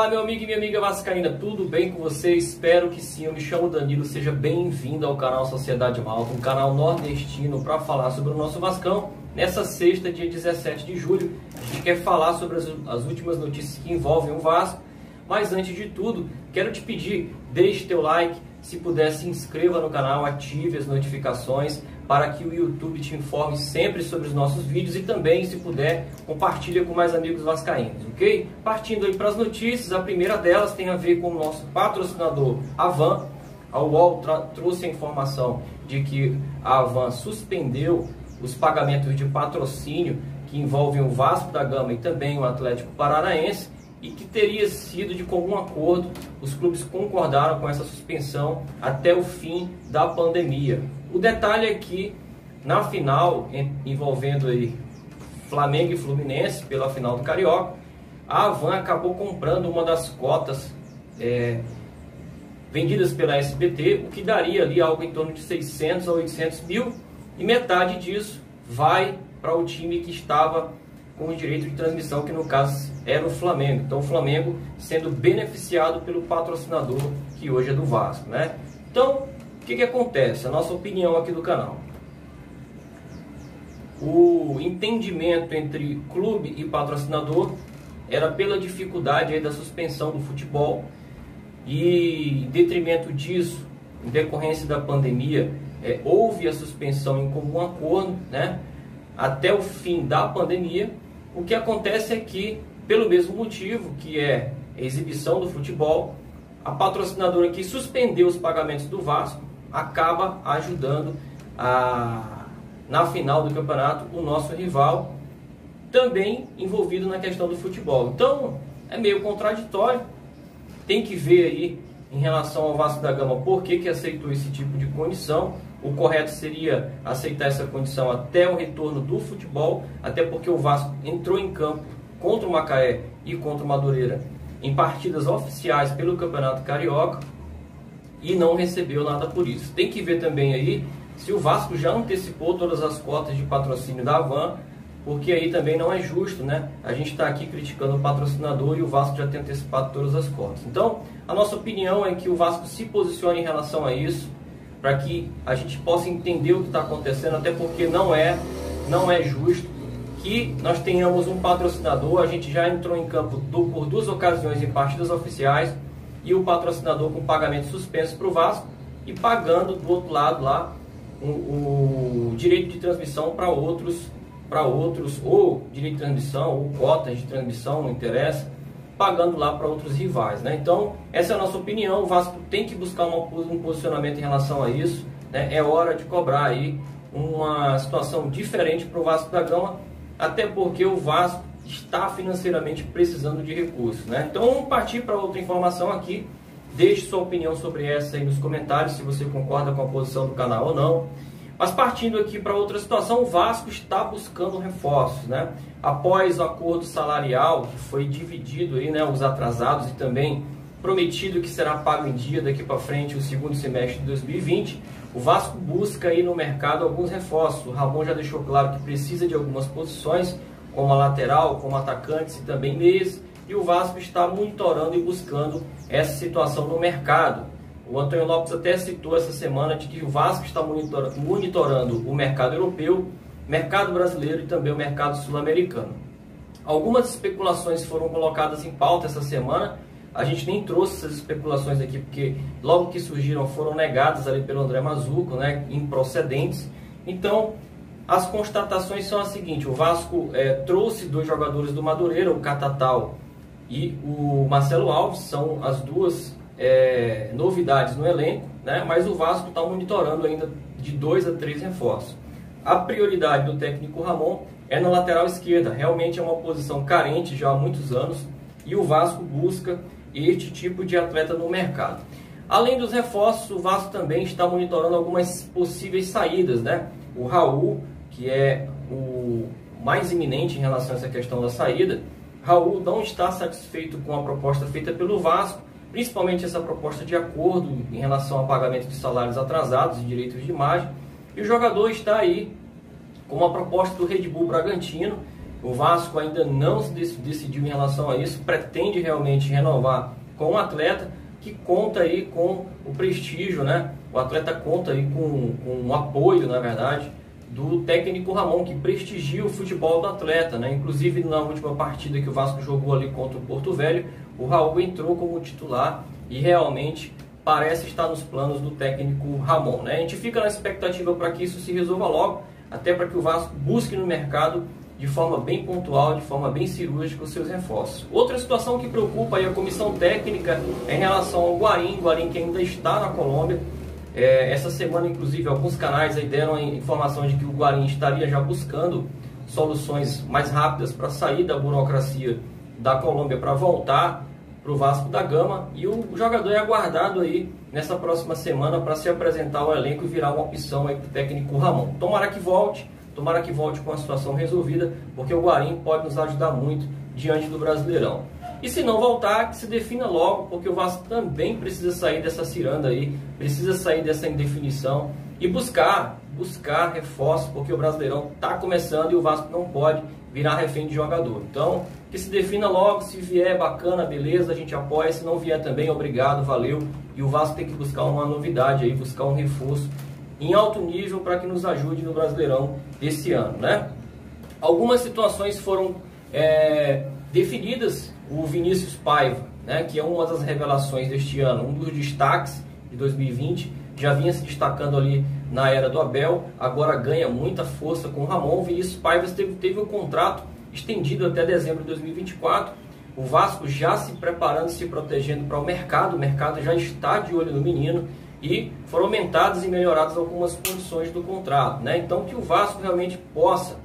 Olá, meu amigo e minha amiga vascaína, tudo bem com você? Espero que sim. Eu me chamo Danilo, seja bem-vindo ao canal Sociedade Malta, um canal nordestino para falar sobre o nosso Vascão. Nessa sexta, dia 17 de julho, a gente quer falar sobre as últimas notícias que envolvem o Vasco. Mas antes de tudo, quero te pedir, deixe teu like, se puder se inscreva no canal, ative as notificações para que o YouTube te informe sempre sobre os nossos vídeos e também, se puder, compartilha com mais amigos vascaínos, ok? Partindo aí para as notícias, a primeira delas tem a ver com o nosso patrocinador Avan. A UOL trouxe a informação de que a Avan suspendeu os pagamentos de patrocínio que envolvem o Vasco da Gama e também o Atlético Paranaense, e que teria sido de comum acordo. Os clubes concordaram com essa suspensão até o fim da pandemia. O detalhe é que na final envolvendo aí Flamengo e Fluminense pela final do Carioca, a Avan acabou comprando uma das cotas vendidas pela SBT, o que daria ali algo em torno de 600 a 800 mil, e metade disso vai para o time que estava com o direito de transmissão, que no caso era o Flamengo. Então o Flamengo sendo beneficiado pelo patrocinador, que hoje é do Vasco, né? Então, o que acontece? A nossa opinião aqui do canal. O entendimento entre clube e patrocinador era pela dificuldade aí da suspensão do futebol, e em detrimento disso, em decorrência da pandemia, houve a suspensão em comum acordo, né? Até o fim da pandemia. O que acontece é que, pelo mesmo motivo, que é a exibição do futebol, a patrocinadora que suspendeu os pagamentos do Vasco acaba ajudando na final do campeonato o nosso rival, também envolvido na questão do futebol. Então é meio contraditório. Tem que ver aí em relação ao Vasco da Gama por que aceitou esse tipo de condição. O correto seria aceitar essa condição até o retorno do futebol, até porque o Vasco entrou em campo contra o Macaé e contra o Madureira em partidas oficiais pelo Campeonato Carioca e não recebeu nada por isso. Tem que ver também aí se o Vasco já antecipou todas as cotas de patrocínio da Avan, porque aí também não é justo, né? A gente está aqui criticando o patrocinador e o Vasco já tem antecipado todas as cotas. Então, a nossa opinião é que o Vasco se posicione em relação a isso, para que a gente possa entender o que está acontecendo, até porque não é justo que nós tenhamos um patrocinador. A gente já entrou em campo por duas ocasiões em partidas oficiais, e o patrocinador com pagamento suspenso para o Vasco e pagando do outro lado lá o direito de transmissão para outros, ou direito de transmissão, ou cotas de transmissão, não interessa, pagando lá para outros rivais, né? Então, essa é a nossa opinião. O Vasco tem que buscar um posicionamento em relação a isso, né? É hora de cobrar aí uma situação diferente para o Vasco da Gama, até porque o Vasco está financeiramente precisando de recursos, né? Então, vamos partir para outra informação aqui. Deixe sua opinião sobre essa aí nos comentários, se você concorda com a posição do canal ou não. Mas partindo aqui para outra situação, o Vasco está buscando reforços, né? Após o acordo salarial que foi dividido aí, né, os atrasados, e também prometido que será pago em dia daqui para frente o segundo semestre de 2020, o Vasco busca aí no mercado alguns reforços. O Ramon já deixou claro que precisa de algumas posições, como a lateral, como atacantes e também meias, e o Vasco está monitorando e buscando essa situação no mercado. O Antônio Lopes até citou essa semana de que o Vasco está monitorando o mercado europeu, mercado brasileiro e também o mercado sul-americano. Algumas especulações foram colocadas em pauta essa semana. A gente nem trouxe essas especulações aqui porque logo que surgiram foram negadas ali pelo André Mazzuco, né, improcedentes. Então, as constatações são as seguintes: o Vasco trouxe dois jogadores do Madureira, o Catatal e o Marcelo Alves, são as duas novidades no elenco, né? Mas o Vasco está monitorando ainda de 2 a 3 reforços. A prioridade do técnico Ramon é na lateral esquerda. Realmente é uma posição carente já há muitos anos, e o Vasco busca este tipo de atleta no mercado. Além dos reforços, o Vasco também está monitorando algumas possíveis saídas, né? O Raul, que é o mais iminente em relação a essa questão da saída. Raul não está satisfeito com a proposta feita pelo Vasco, principalmente essa proposta de acordo em relação ao pagamento de salários atrasados e direitos de imagem. E o jogador está aí com uma proposta do Red Bull Bragantino, O Vasco ainda não se decidiu em relação a isso, pretende realmente renovar com o atleta, que conta aí com o prestígio, né? O atleta conta aí com o apoio, na verdade, do técnico Ramon, que prestigia o futebol do atleta, né? Inclusive na última partida que o Vasco jogou ali contra o Porto Velho, o Raul entrou como titular e realmente parece estar nos planos do técnico Ramon, né? A gente fica na expectativa para que isso se resolva logo, até para que o Vasco busque no mercado de forma bem pontual, de forma bem cirúrgica os seus reforços. Outra situação que preocupa aí a comissão técnica é em relação ao Guarim que ainda está na Colômbia. Essa semana, inclusive, alguns canais aí deram a informação de que o Guarim estaria já buscando soluções mais rápidas para sair da burocracia da Colômbia para voltar para o Vasco da Gama, e o jogador é aguardado aí nessa próxima semana para se apresentar ao elenco e virar uma opção aí para o técnico Ramon. Tomara que volte com a situação resolvida, porque o Guarim pode nos ajudar muito diante do Brasileirão. E se não voltar, que se defina logo, porque o Vasco também precisa sair dessa ciranda aí, precisa sair dessa indefinição e buscar reforços, porque o Brasileirão está começando e o Vasco não pode virar refém de jogador. Então, que se defina logo, se vier bacana, beleza, a gente apoia, se não vier também, obrigado, valeu. E o Vasco tem que buscar uma novidade aí, buscar um reforço em alto nível para que nos ajude no Brasileirão desse ano, né? Algumas situações foram definidas. O Vinícius Paiva, né, que é uma das revelações deste ano, um dos destaques de 2020, já vinha se destacando ali na era do Abel, agora ganha muita força com o Ramon. O Vinícius Paiva teve um contrato estendido até dezembro de 2024, o Vasco já se preparando, se protegendo para o mercado já está de olho no menino, e foram aumentadas e melhoradas algumas condições do contrato, né? Então que o Vasco realmente possa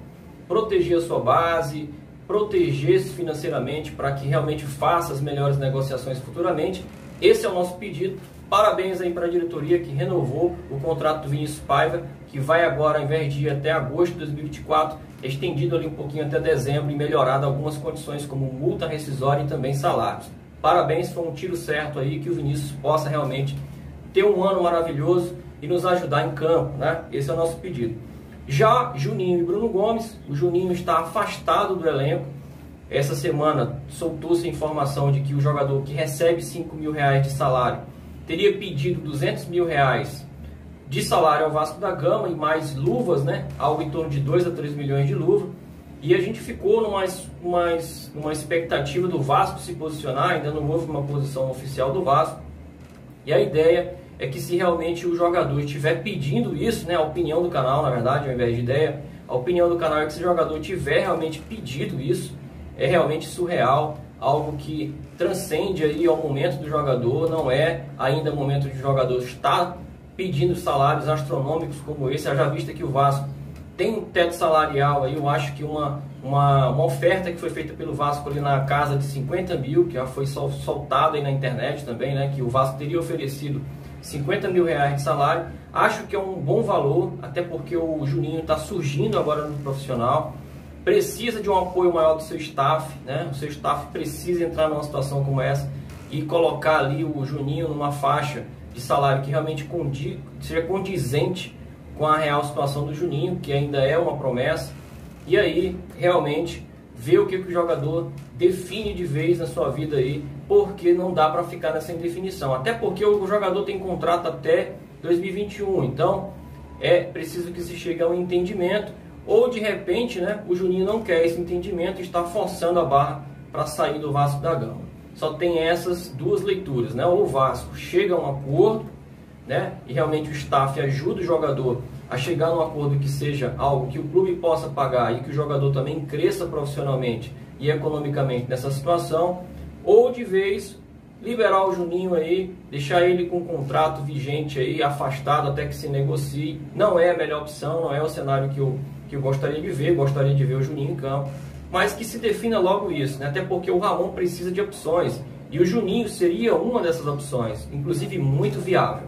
proteger a sua base, proteger-se financeiramente para que realmente faça as melhores negociações futuramente. Esse é o nosso pedido. Parabéns aí para a diretoria que renovou o contrato do Vinícius Paiva, que vai agora, ao invés de ir até agosto de 2024, estendido ali um pouquinho até dezembro e melhorado algumas condições como multa rescisória e também salários. Parabéns, foi um tiro certo aí, que o Vinícius possa realmente ter um ano maravilhoso e nos ajudar em campo, né? Esse é o nosso pedido. Já Juninho e Bruno Gomes, o Juninho está afastado do elenco. Essa semana soltou-se a informação de que o jogador que recebe R$5 mil de salário teria pedido R$200 mil de salário ao Vasco da Gama e mais luvas, né? Algo em torno de 2 a 3 milhões de luvas. E a gente ficou numa expectativa do Vasco se posicionar, ainda não houve uma posição oficial do Vasco. E a ideia é que, se realmente o jogador estiver pedindo isso, né, a opinião do canal, na verdade, ao invés de ideia, a opinião do canal é que, se o jogador tiver realmente pedido isso, é realmente surreal, algo que transcende aí ao momento do jogador, não é ainda o momento de o jogador estar pedindo salários astronômicos como esse. Haja vista que o Vasco tem um teto salarial aí, eu acho que uma oferta que foi feita pelo Vasco ali na casa de 50 mil, que já foi soltada aí na internet também, né, que o Vasco teria oferecido R$50 mil de salário. Acho que é um bom valor, até porque o Juninho está surgindo agora no profissional, precisa de um apoio maior do seu staff, né? O seu staff precisa entrar numa situação como essa e colocar ali o Juninho numa faixa de salário que realmente seja condizente com a real situação do Juninho, que ainda é uma promessa, e aí realmente ver o que o jogador define de vez na sua vida aí, porque não dá para ficar nessa indefinição, até porque o jogador tem contrato até 2021, então é preciso que se chegue a um entendimento, ou de repente, né, o Juninho não quer esse entendimento e está forçando a barra para sair do Vasco da Gama. Só tem essas duas leituras, né? Ou o Vasco chega a um acordo, né, e realmente o staff ajuda o jogador a chegar num acordo que seja algo que o clube possa pagar e que o jogador também cresça profissionalmente e economicamente nessa situação, ou de vez liberar o Juninho aí, deixar ele com um contrato vigente aí, afastado até que se negocie. Não é a melhor opção, não é o cenário que eu gostaria de ver o Juninho em campo, mas que se defina logo isso, né? Até porque o Ramon precisa de opções e o Juninho seria uma dessas opções, inclusive muito viável.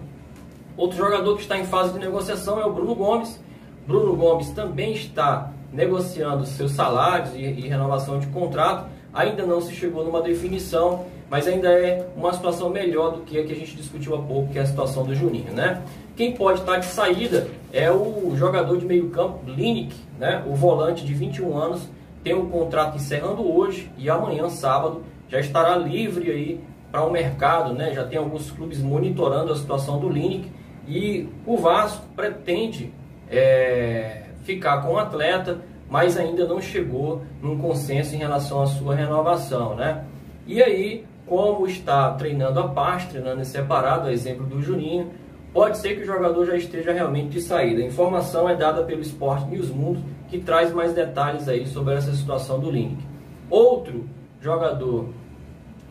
Outro jogador que está em fase de negociação é o Bruno Gomes. Bruno Gomes também está negociando seus salários e renovação de contrato. Ainda não se chegou numa definição, mas ainda é uma situação melhor do que a gente discutiu há pouco, que é a situação do Juninho, né? Quem pode estar de saída é o jogador de meio campo, Lineker, né? O volante de 21 anos, tem um contrato encerrando hoje e amanhã, sábado, já estará livre aí para o mercado, né? Já tem alguns clubes monitorando a situação do Lineker e o Vasco pretende ficar com o atleta, mas ainda não chegou num consenso em relação à sua renovação, né? E aí, como está treinando à parte, treinando em separado, a exemplo do Juninho, pode ser que o jogador já esteja realmente de saída. A informação é dada pelo Sport News Mundo, que traz mais detalhes aí sobre essa situação do Lineker. Outro jogador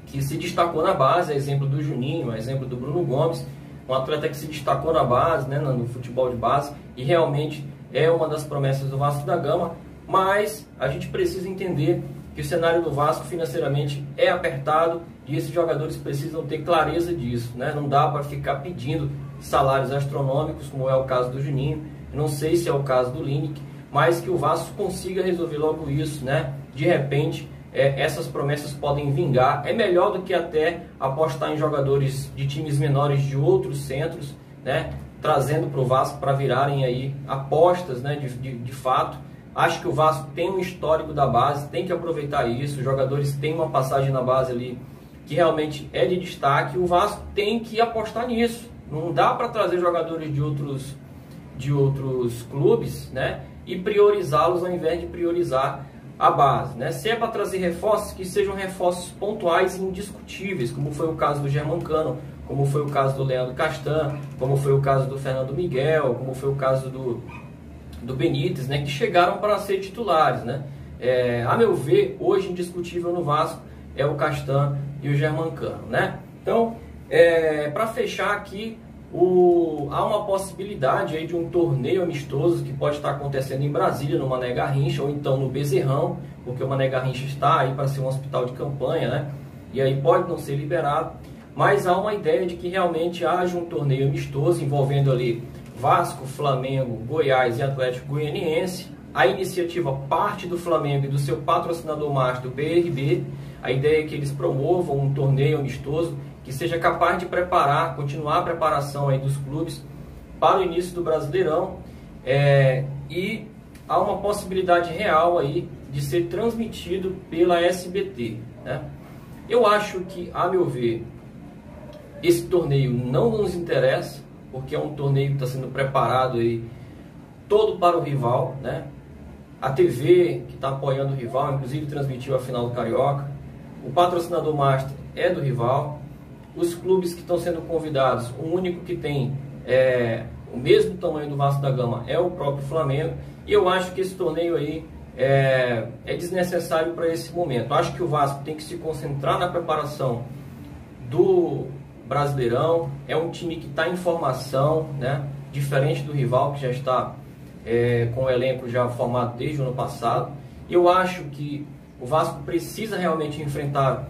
que se destacou na base, a exemplo do Juninho, a exemplo do Bruno Gomes, um atleta que se destacou na base, né, no futebol de base, e realmente é uma das promessas do Vasco da Gama, mas a gente precisa entender que o cenário do Vasco financeiramente é apertado e esses jogadores precisam ter clareza disso, né? Não dá para ficar pedindo salários astronômicos, como é o caso do Juninho, não sei se é o caso do Lineker, mas que o Vasco consiga resolver logo isso, né? De repente, essas promessas podem vingar. É melhor do que até apostar em jogadores de times menores de outros centros, né? Trazendo para o Vasco para virarem aí apostas, né? De fato. Acho que o Vasco tem um histórico da base, tem que aproveitar isso. Os jogadores têm uma passagem na base ali que realmente é de destaque. O Vasco tem que apostar nisso. Não dá para trazer jogadores de outros clubes, né? E priorizá-los ao invés de priorizar a base, né? Se é para trazer reforços, que sejam reforços pontuais e indiscutíveis, como foi o caso do Germancano, como foi o caso do Leandro Castan, como foi o caso do Fernando Miguel, como foi o caso do Benítez, né? Que chegaram para ser titulares, né? A meu ver, hoje indiscutível no Vasco é o Castan e o Germancano, né? Então, para fechar aqui, há uma possibilidade aí de um torneio amistoso que pode estar acontecendo em Brasília, no Mané Garrincha, ou então no Bezerrão, porque o Mané Garrincha está aí para ser um hospital de campanha, né? E aí pode não ser liberado, mas há uma ideia de que realmente haja um torneio amistoso envolvendo ali Vasco, Flamengo, Goiás e Atlético Goianiense. A iniciativa parte do Flamengo e do seu patrocinador master, do BRB. A ideia é que eles promovam um torneio amistoso que seja capaz de continuar a preparação aí dos clubes para o início do Brasileirão, e há uma possibilidade real aí de ser transmitido pela SBT, né? Eu acho que, a meu ver, esse torneio não nos interessa, porque é um torneio que está sendo preparado aí todo para o rival, né? A TV que está apoiando o rival, inclusive transmitiu a final do Carioca. O patrocinador master é do rival. Os clubes que estão sendo convidados, o único que tem o mesmo tamanho do Vasco da Gama é o próprio Flamengo. E eu acho que esse torneio aí é desnecessário para esse momento. Acho que o Vasco tem que se concentrar na preparação do Brasileirão. É um time que está em formação, né? Diferente do rival, que já está com o elenco já formado desde o ano passado. Eu acho que o Vasco precisa realmente enfrentar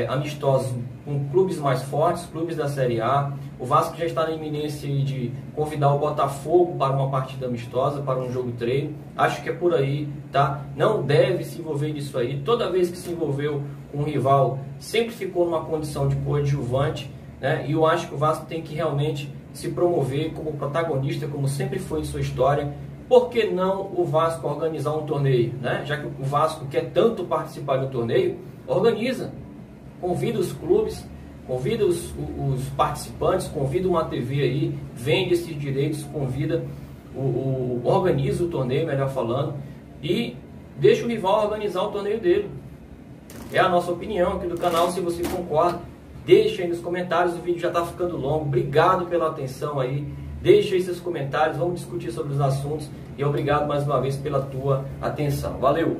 amistosos com clubes mais fortes, clubes da Série A. O Vasco já está na iminência de convidar o Botafogo para uma partida amistosa, para um jogo treino. Acho que é por aí, tá? Não deve se envolver nisso aí. Toda vez que se envolveu com um rival, sempre ficou numa condição de coadjuvante, né? E eu acho que o Vasco tem que realmente se promover como protagonista, como sempre foi em sua história. Por que não o Vasco organizar um torneio, né? Já que o Vasco quer tanto participar do torneio, organiza. Convida os clubes, convida os participantes, convida uma TV aí, vende esses direitos, convida, organiza o torneio, melhor falando, e deixa o rival organizar o torneio dele. É a nossa opinião aqui do canal. Se você concorda, deixa aí nos comentários. O vídeo já está ficando longo. Obrigado pela atenção aí. Deixa aí seus comentários, vamos discutir sobre os assuntos. E obrigado mais uma vez pela tua atenção. Valeu!